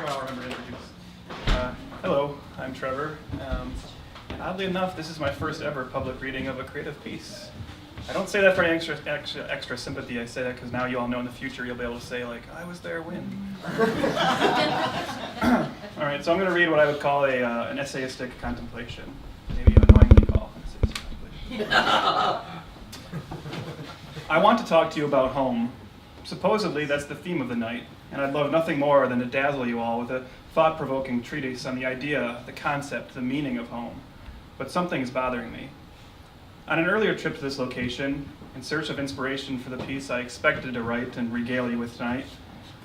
I'll remember to introduce. Hello, I'm Trevor. And oddly enough, this is my first ever public reading of a creative piece. I don't say that for any extra sympathy. I say that because now you all know in the future you'll be able to say, like, I was there when. All right, so I'm going to read what I would call an essayistic contemplation. Maybe annoyingly call an essayistic contemplation. I want to talk to you about home. Supposedly, that's the theme of the night, and I'd love nothing more than to dazzle you all with a thought-provoking treatise on the idea, the concept, the meaning of home. But something is bothering me. On an earlier trip to this location, in search of inspiration for the piece I expected to write and regale you with tonight,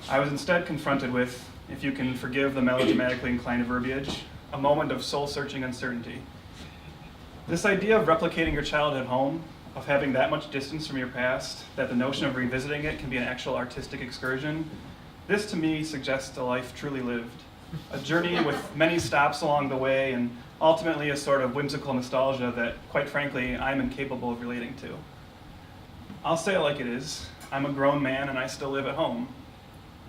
I was instead confronted with, if you can forgive the melodramatically inclined verbiage, a moment of soul-searching uncertainty. This idea of replicating your childhood home, of having that much distance from your past, that the notion of revisiting it can be an actual artistic excursion, this to me suggests a life truly lived. A journey with many stops along the way and ultimately a sort of whimsical nostalgia that, quite frankly, I'm incapable of relating to. I'll say it like it is. I'm a grown man and I still live at home.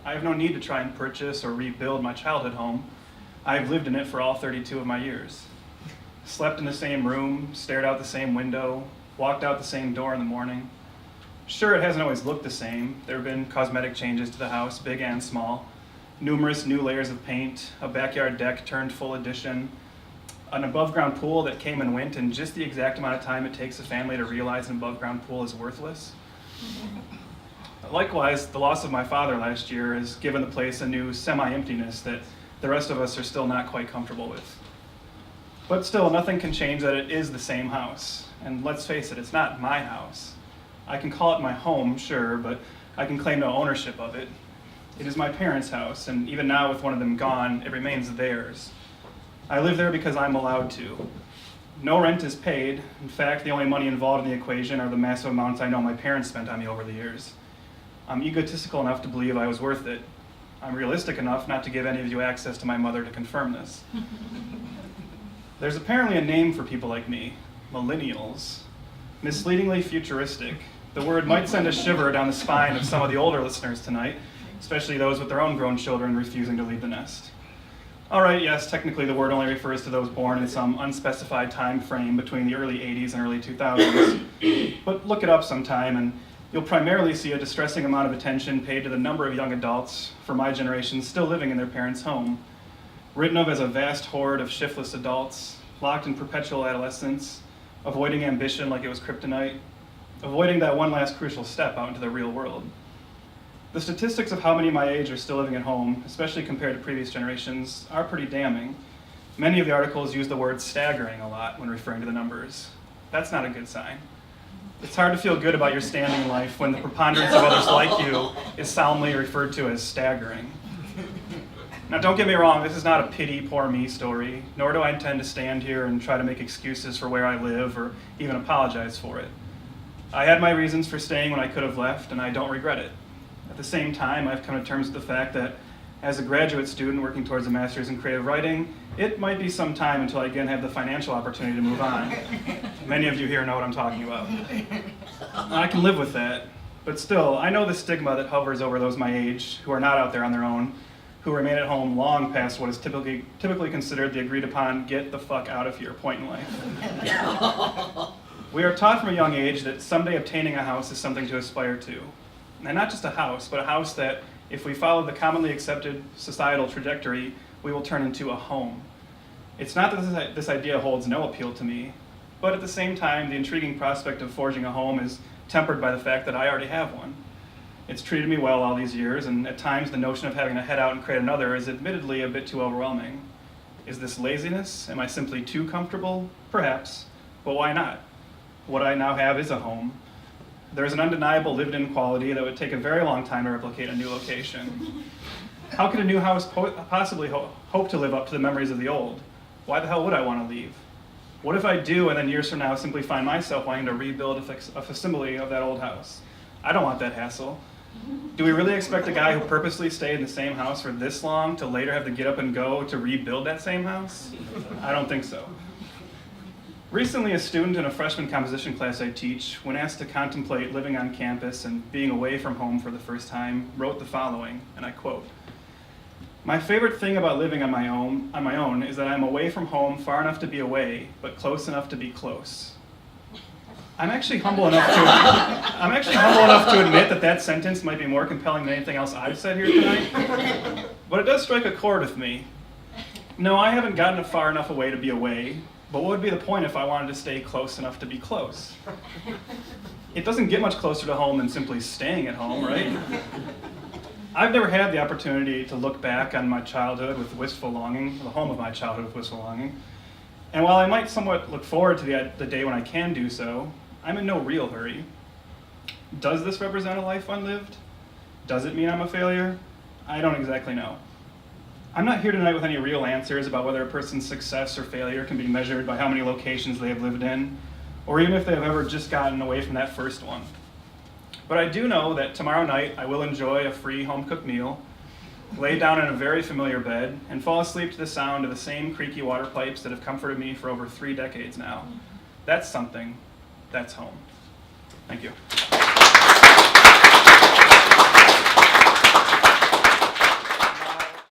I have no need to try and purchase or rebuild my childhood home. I've lived in it for all 32 of my years. Slept in the same room, stared out the same window, walked out the same door in the morning. Sure, it hasn't always looked the same. There have been cosmetic changes to the house, big and small. Numerous new layers of paint, a backyard deck turned full edition, an above-ground pool that came and went in just the exact amount of time it takes a family to realize an above-ground pool is worthless. Likewise, the loss of my father last year has given the place a new semi-emptiness that the rest of us are still not quite comfortable with. But still, nothing can change that it is the same house. And let's face it, it's not my house. I can call it my home, sure, but I can claim no ownership of it. It is my parents' house, and even now with one of them gone, it remains theirs. I live there because I'm allowed to. No rent is paid. In fact, the only money involved in the equation are the massive amounts I know my parents spent on me over the years. I'm egotistical enough to believe I was worth it. I'm realistic enough not to give any of you access to my mother to confirm this. There's apparently a name for people like me, millennials. Misleadingly futuristic. The word might send a shiver down the spine of some of the older listeners tonight, especially those with their own grown children refusing to leave the nest. All right, yes, technically the word only refers to those born in some unspecified time frame between the early 80s and early 2000s. But look it up sometime and you'll primarily see a distressing amount of attention paid to the number of young adults from my generation still living in their parents' home, written of as a vast horde of shiftless adults, locked in perpetual adolescence, avoiding ambition like it was kryptonite, avoiding that one last crucial step out into the real world. The statistics of how many my age are still living at home, especially compared to previous generations, are pretty damning. Many of the articles use the word staggering a lot when referring to the numbers. That's not a good sign. It's hard to feel good about your standing in life when the preponderance of others like you is solemnly referred to as staggering. Now, don't get me wrong, this is not a pity, poor me story, nor do I intend to stand here and try to make excuses for where I live or even apologize for it. I had my reasons for staying when I could have left, and I don't regret it. At the same time, I've come to terms with the fact that as a graduate student working towards a master's in creative writing, it might be some time until I again have the financial opportunity to move on. Many of you here know what I'm talking about. I can live with that, but still, I know the stigma that hovers over those my age who are not out there on their own, who remain at home long past what is typically considered the agreed upon get the fuck out of here point in life. We are taught from a young age that someday obtaining a house is something to aspire to. And not just a house, but a house that, if we follow the commonly accepted societal trajectory, we will turn into a home. It's not that this idea holds no appeal to me, but at the same time, the intriguing prospect of forging a home is tempered by the fact that I already have one. It's treated me well all these years, and at times the notion of having to head out and create another is admittedly a bit too overwhelming. Is this laziness? Am I simply too comfortable? Perhaps, but why not? What I now have is a home. There's an undeniable lived-in quality that would take a very long time to replicate a new location. How could a new house possibly hope to live up to the memories of the old? Why the hell would I want to leave? What if I do, and then years from now simply find myself wanting to rebuild a facsimile of that old house? I don't want that hassle. Do we really expect a guy who purposely stayed in the same house for this long to later have to get up and go to rebuild that same house? I don't think so. Recently, a student in a freshman composition class I teach, when asked to contemplate living on campus and being away from home for the first time, wrote the following, and I quote, My favorite thing about living on my own is that I'm away from home far enough to be away, but close enough to be close. I'm actually humble enough to admit that that sentence might be more compelling than anything else I've said here tonight, but it does strike a chord with me. No, I haven't gotten far enough away to be away, but what would be the point if I wanted to stay close enough to be close? It doesn't get much closer to home than simply staying at home, right? I've never had the opportunity to look back on my childhood with wistful longing, the home of my childhood with wistful longing. And while I might somewhat look forward to the day when I can do so, I'm in no real hurry. Does this represent a life unlived? Does it mean I'm a failure? I don't exactly know. I'm not here tonight with any real answers about whether a person's success or failure can be measured by how many locations they have lived in, or even if they have ever just gotten away from that first one. But I do know that tomorrow night I will enjoy a free home-cooked meal, lay down in a very familiar bed, and fall asleep to the sound of the same creaky water pipes that have comforted me for over 3 decades now. That's something. That's home. Thank you.